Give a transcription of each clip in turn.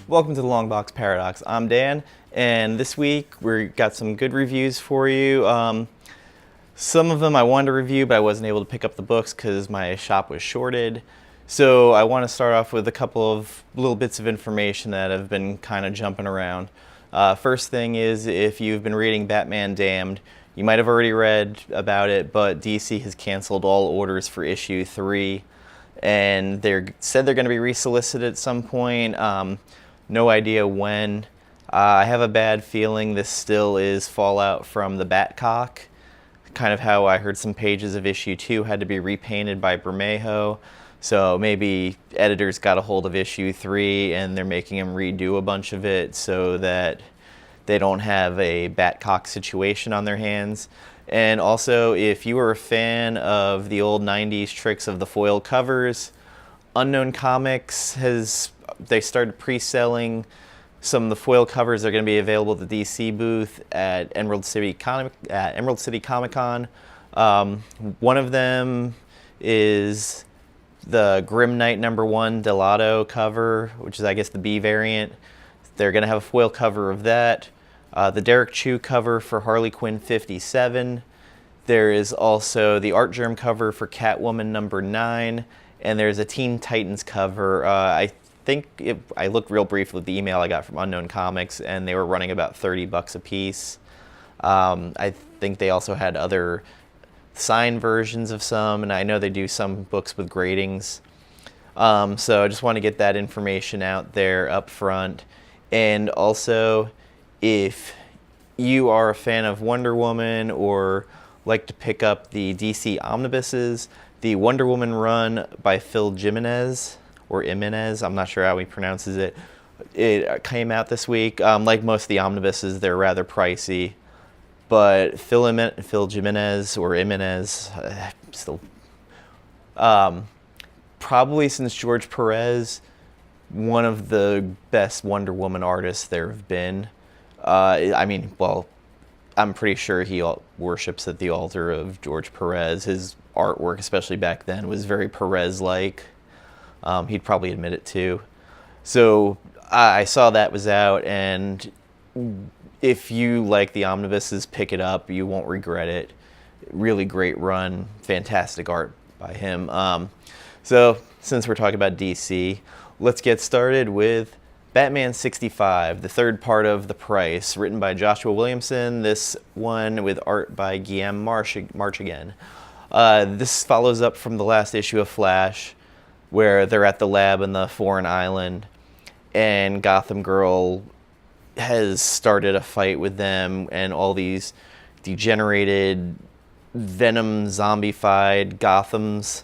Welcome to the LongBox Paradox. I'm Dan, and this week we got some good reviews for you. Some of them I wanted to review, but I wasn't able to pick up the books because my shop was shorted. So I want to start off with a couple of little bits of information that have been kind of jumping around. First thing is, if you've been reading Batman Damned, you might have already read about it, but DC has canceled all orders for issue 3, and they said they're going to be resolicited at some point. No idea when. I have a bad feeling this still is fallout from the Batcock. Kind of how I heard some pages of issue 2 had to be repainted by Bermejo. So maybe editors got a hold of issue 3 and they're making them redo a bunch of it so that they don't have a Batcock situation on their hands. And also, if you were a fan of the old 90s tricks of the foil covers, Unknown Comics they started pre-selling some of the foil covers. Are going to be available at the DC booth at Emerald City Comic-Con. One of them is the Grim Knight #1 Delato cover, which is, I guess, the B variant. They're going to have a foil cover of that. The Derek Chu cover for Harley Quinn 57. There is also the Art Germ cover for Catwoman #9. And there's a Teen Titans cover. I looked real briefly at the email I got from Unknown Comics, and they were running about $30 a piece. I think they also had other signed versions of some, and I know they do some books with gradings. So I just want to get that information out there up front. And also, if you are a fan of Wonder Woman or like to pick up the DC omnibuses, the Wonder Woman run by Phil Jimenez, or Jimenez, I'm not sure how he pronounces it. It came out this week. Like most of the omnibuses, they're rather pricey. But Phil Jimenez, or Jimenez, still, probably since George Perez, one of the best Wonder Woman artists there have been. I'm pretty sure he worships at the altar of George Perez. His artwork, especially back then, was very Perez-like. He'd probably admit it too. So I saw that was out, and if you like the omnibuses, pick it up. You won't regret it. Really great run, fantastic art by him. So since we're talking about DC, let's get started with Batman 65, the third part of The Price, written by Joshua Williamson, this one with art by Guillem March again. This follows up from the last issue of Flash, where they're at the lab in the foreign island, and Gotham Girl has started a fight with them, and all these degenerated, venom, zombified Gothams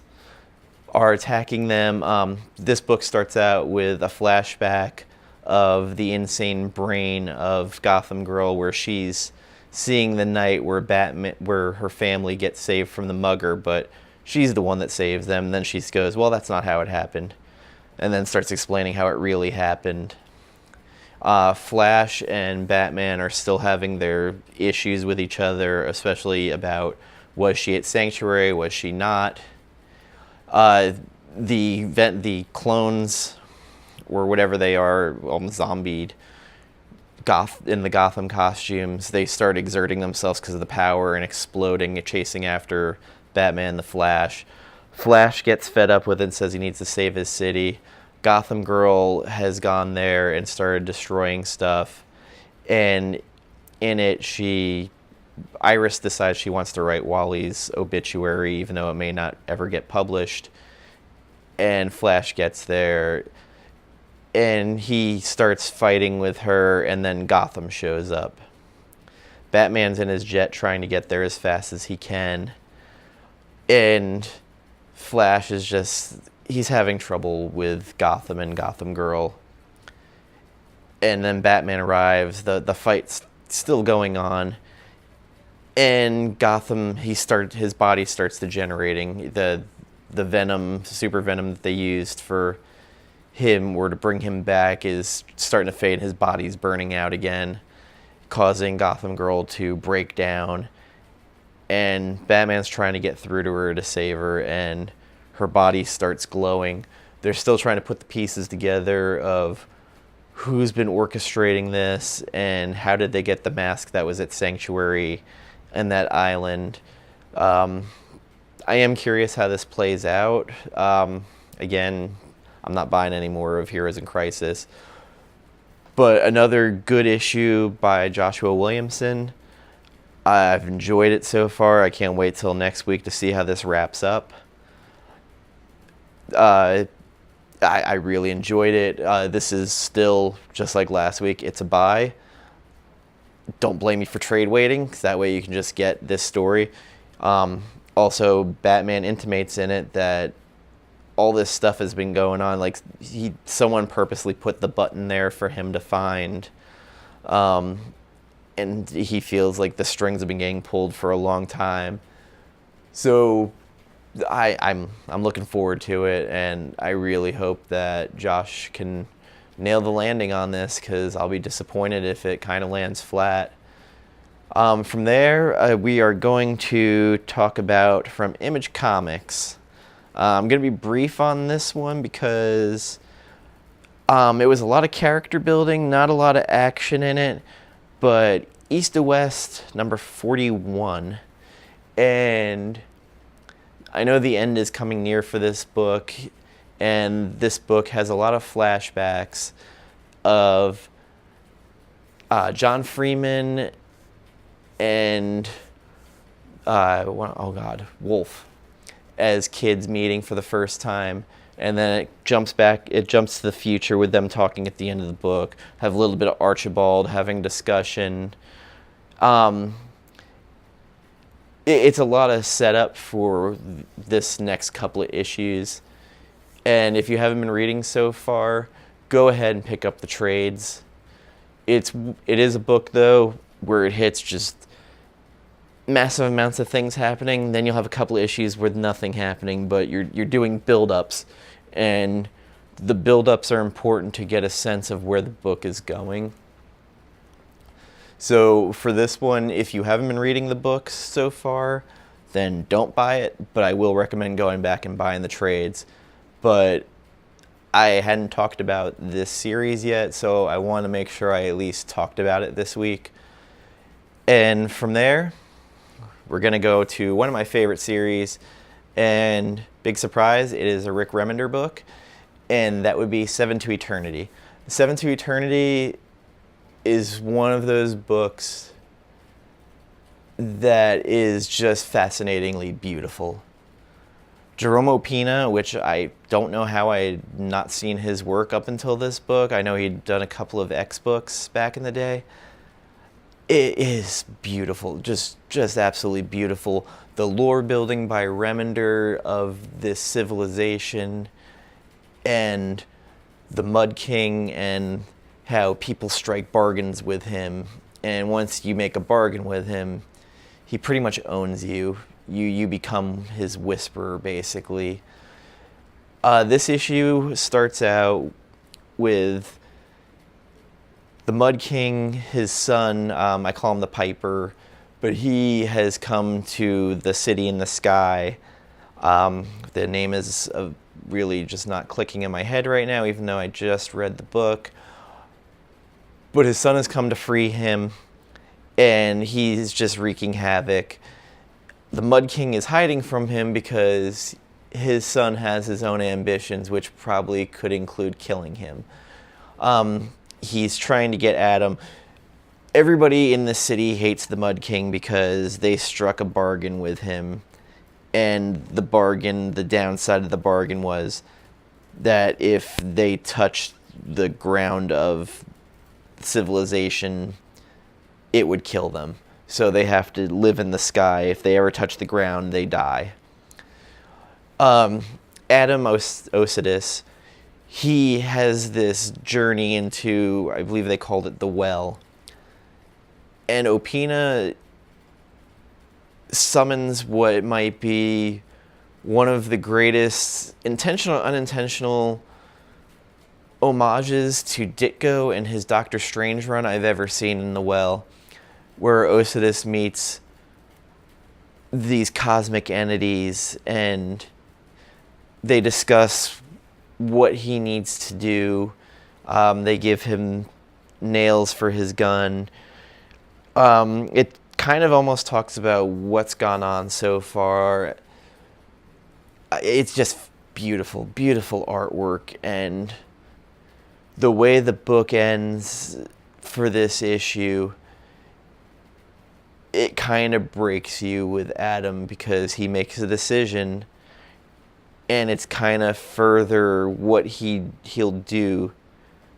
are attacking them. This book starts out with a flashback of the insane brain of Gotham Girl, where she's seeing the night where her family gets saved from the mugger, but she's the one that saves them. And then she goes, well, that's not how it happened, and then starts explaining how it really happened. Flash and Batman are still having their issues with each other, especially about, was she at Sanctuary, was she not? The clones, or whatever they are, almost zombied, in the Gotham costumes, they start exerting themselves because of the power and exploding, chasing after Batman, the Flash. Flash gets fed up with it and says he needs to save his city. Gotham Girl has gone there and started destroying stuff. And in it, Iris decides she wants to write Wally's obituary, even though it may not ever get published. And Flash gets there, and he starts fighting with her, and then Gotham shows up. Batman's in his jet trying to get there as fast as he can. And Flash is he's having trouble with Gotham and Gotham Girl. And then Batman arrives, the fight's still going on. And Gotham, his body starts degenerating. The venom, super venom that they used for him, or to bring him back, is starting to fade. His body's burning out again, causing Gotham Girl to break down. And Batman's trying to get through to her to save her, and her body starts glowing. They're still trying to put the pieces together of who's been orchestrating this and how did they get the mask that was at Sanctuary and that island. I am curious how this plays out. Again, I'm not buying any more of Heroes in Crisis. But another good issue by Joshua Williamson. I've enjoyed it so far. I can't wait till next week to see how this wraps up. I really enjoyed it. This is still, just like last week, it's a buy. Don't blame me for trade waiting, because that way you can just get this story. Also, Batman intimates in it that all this stuff has been going on. Like, someone purposely put the button there for him to find. And he feels like the strings have been getting pulled for a long time. So I'm looking forward to it, and I really hope that Josh can nail the landing on this, because I'll be disappointed if it kind of lands flat. From there, we are going to talk about from Image Comics. I'm going to be brief on this one because it was a lot of character building, not a lot of action in it, but East to West, number 41. And I know the end is coming near for this book, and this book has a lot of flashbacks of John Freeman and Wolf as kids meeting for the first time, and then it jumps to the future with them talking at the end of the book. Have a little bit of Archibald having discussion. It's a lot of setup for this next couple of issues, and if you haven't been reading so far, go ahead and pick up the trades. It is a book though where it hits just massive amounts of things happening. Then you'll have a couple of issues with nothing happening, but you're doing build-ups, and the build-ups are important to get a sense of where the book is going. So for this one, if you haven't been reading the books so far, then don't buy it, but I will recommend going back and buying the trades. But I hadn't talked about this series yet, so I want to make sure I at least talked about it this week. And from there, we're going to go to one of my favorite series, and big surprise, it is a Rick Remender book, and that would be Seven to Eternity. Seven to Eternity is one of those books that is just fascinatingly beautiful. Jerome Opena, which I don't know how I had not seen his work up until this book. I know he'd done a couple of X books back in the day. It is beautiful, just absolutely beautiful. The lore building by Remender of this civilization, and the Mud King, and how people strike bargains with him. And once you make a bargain with him, he pretty much owns you. You become his whisperer, basically. This issue starts out with the Mud King, his son, I call him the Piper, but he has come to the city in the sky. The name is really just not clicking in my head right now, even though I just read the book. But his son has come to free him, and he's just wreaking havoc. The Mud King is hiding from him because his son has his own ambitions, which probably could include killing him. He's trying to get at him. Everybody in the city hates the Mud King because they struck a bargain with him. And the downside of the bargain was that if they touched the ground of civilization, it would kill them. So they have to live in the sky. If they ever touch the ground, they die. Adam Osidis, he has this journey into, I believe they called it the well. And Opena summons what might be one of the greatest intentional, unintentional homages to Ditko and his Doctor Strange run I've ever seen in the well, where Osidis meets these cosmic entities and they discuss what he needs to do, They give him nails for his gun. It kind of almost talks about what's gone on so far. It's just beautiful, beautiful artwork, and the way the book ends for this issue, it kind of breaks you with Adam because he makes a decision, and it's kind of further what he'll do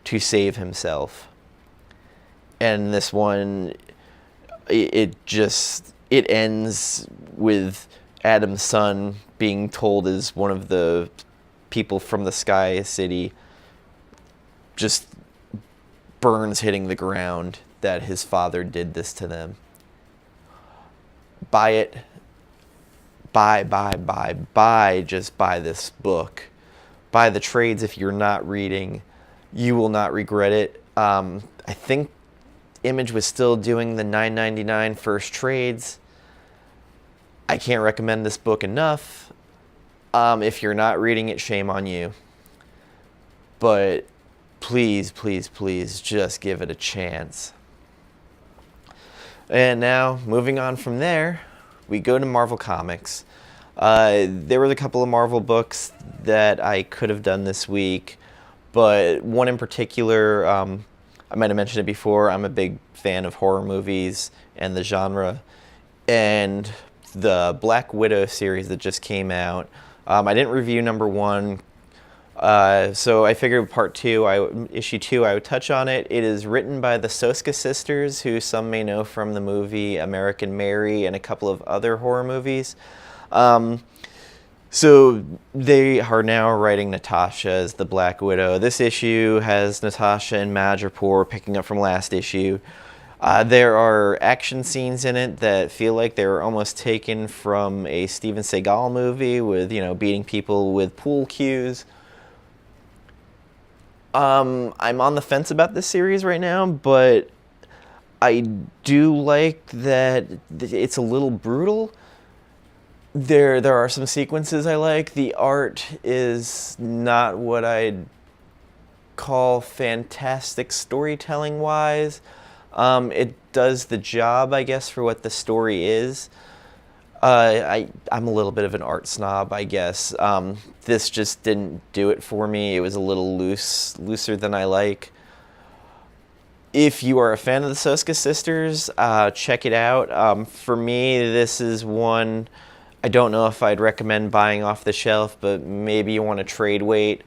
to save himself. And this one, it ends with Adam's son being told as one of the people from the Sky City just burns hitting the ground that his father did this to them. Buy it. Buy. Just buy this book. Buy the trades if you're not reading. You will not regret it. I think Image was still doing the $9.99 first trades. I can't recommend this book enough. If you're not reading it, shame on you. But please, please, please just give it a chance. And now, moving on from there, we go to Marvel Comics. There were a couple of Marvel books that I could have done this week, but one in particular, I might have mentioned it before, I'm a big fan of horror movies and the genre, and the Black Widow series that just came out. I didn't review number 1, so I figured part 2, issue 2, I would touch on it. It is written by the Soska sisters, who some may know from the movie American Mary and a couple of other horror movies. So they are now writing Natasha as the Black Widow. This issue has Natasha and Madripoor picking up from last issue. There are action scenes in it that feel like they were almost taken from a Steven Seagal movie with, beating people with pool cues. I'm on the fence about this series right now, but I do like that it's a little brutal. There are some sequences I like. The art is not what I'd call fantastic storytelling-wise. It does the job, I guess, for what the story is. I'm a little bit of an art snob, I guess. This just didn't do it for me. It was a little looser than I like. If you are a fan of the Soska sisters, check it out. For me, this is one I don't know if I'd recommend buying off the shelf, but maybe you want to trade weight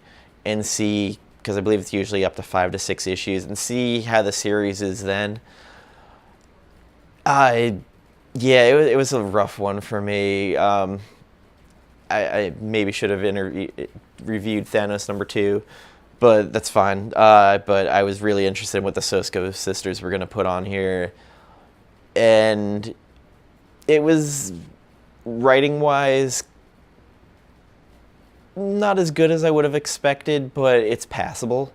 and see, because I believe it's usually up to 5 to 6 issues, and see how the series is then. Yeah, it was a rough one for me. I maybe should have reviewed Thanos number 2, but that's fine. But I was really interested in what the Soska sisters were going to put on here. And it was, writing-wise, not as good as I would have expected, but it's passable.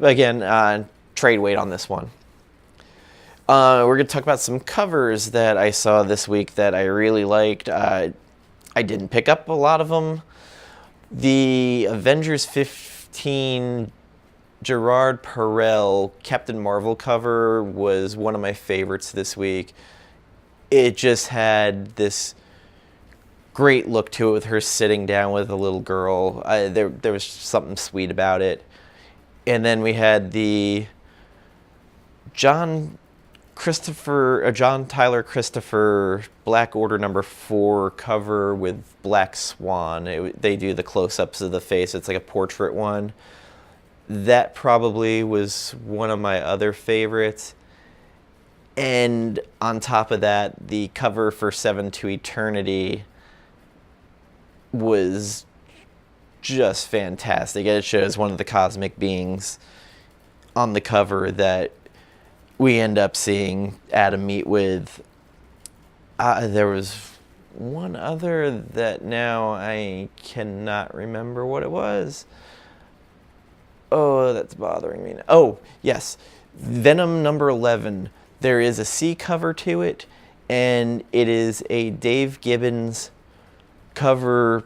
But again, trade weight on this one. We're going to talk about some covers that I saw this week that I really liked. I didn't pick up a lot of them. The Avengers 15 Gerard Perel Captain Marvel cover was one of my favorites this week. It just had this great look to it with her sitting down with a little girl. There was something sweet about it. And then we had the John Tyler Christopher Black Order number 4 cover with Black Swan. They do the close-ups of the face. It's like a portrait one. That probably was one of my other favorites. And on top of that, the cover for 7 to Eternity was just fantastic. It shows one of the cosmic beings on the cover that we end up seeing Adam meet with. There was one other that now I cannot remember what it was. Oh, that's bothering me now. Oh, yes. Venom number 11. There is a C cover to it, and it is a Dave Gibbons cover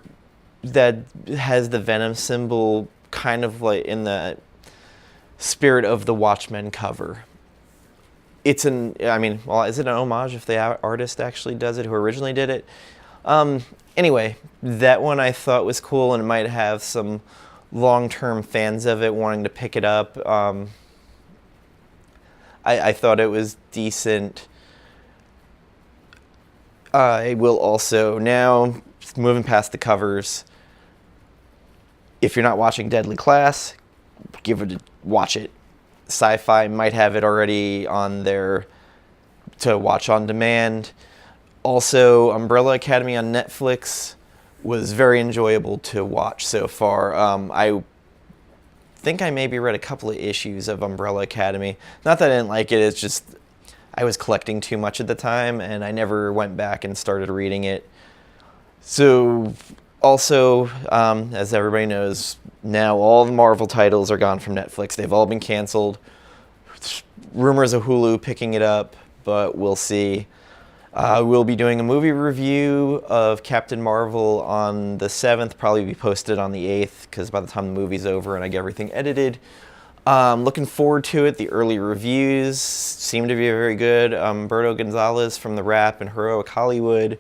that has the Venom symbol kind of like in the Spirit of the Watchmen cover. It's well, is it an homage if the artist actually does it, who originally did it? Anyway, that one I thought was cool, and it might have some long-term fans of it wanting to pick it up. I thought it was decent. I will also, now moving past the covers, if you're not watching Deadly Class, watch it. Sci-Fi might have it already on there to watch on demand. Also, Umbrella Academy on Netflix was very enjoyable to watch so far. I think I maybe read a couple of issues of Umbrella Academy. Not that I didn't like it, it's just I was collecting too much at the time, and I never went back and started reading it. So, also, as everybody knows, now all the Marvel titles are gone from Netflix. They've all been canceled. Rumors of Hulu picking it up, but we'll see. We'll be doing a movie review of Captain Marvel on the 7th, probably be posted on the 8th, because by the time the movie's over and I get everything edited. Looking forward to it. The early reviews seem to be very good. Berto Gonzalez from The Wrap and Heroic Hollywood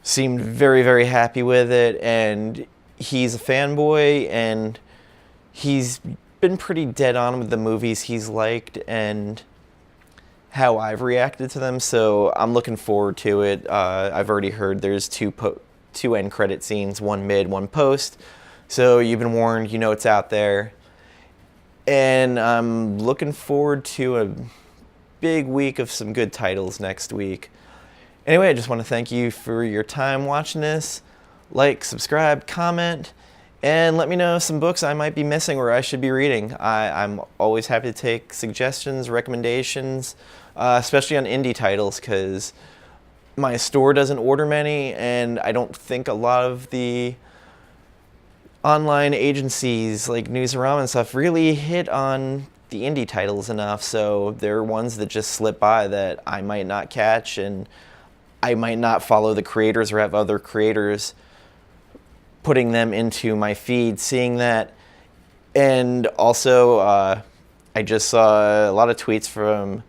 seemed very, very happy with it, and he's a fanboy, and he's been pretty dead on with the movies he's liked and how I've reacted to them, so I'm looking forward to it. I've already heard there's two end credit scenes, one mid, one post, so you've been warned, you know it's out there. And I'm looking forward to a big week of some good titles next week. Anyway, I just want to thank you for your time watching this. Like, subscribe, comment, and let me know some books I might be missing or I should be reading. I'm always happy to take suggestions, recommendations, especially on indie titles, because my store doesn't order many, and I don't think a lot of the online agencies like Newsarama and stuff really hit on the indie titles enough, so there are ones that just slip by that I might not catch, and I might not follow the creators or have other creators putting them into my feed, seeing that. And also, I just saw a lot of tweets from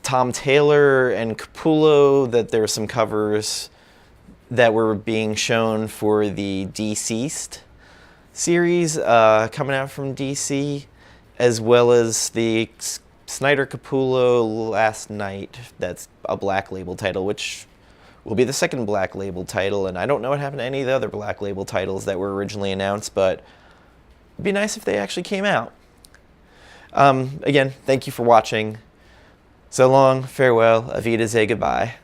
Tom Taylor and Capullo that there were some covers that were being shown for the Deceased series coming out from DC, as well as the Snyder Capullo Last Night. That's a Black Label title, which will be the second Black Label title, and I don't know what happened to any of the other Black Label titles that were originally announced, but it'd be nice if they actually came out. Again, thank you for watching. So long, farewell, Avita, say goodbye.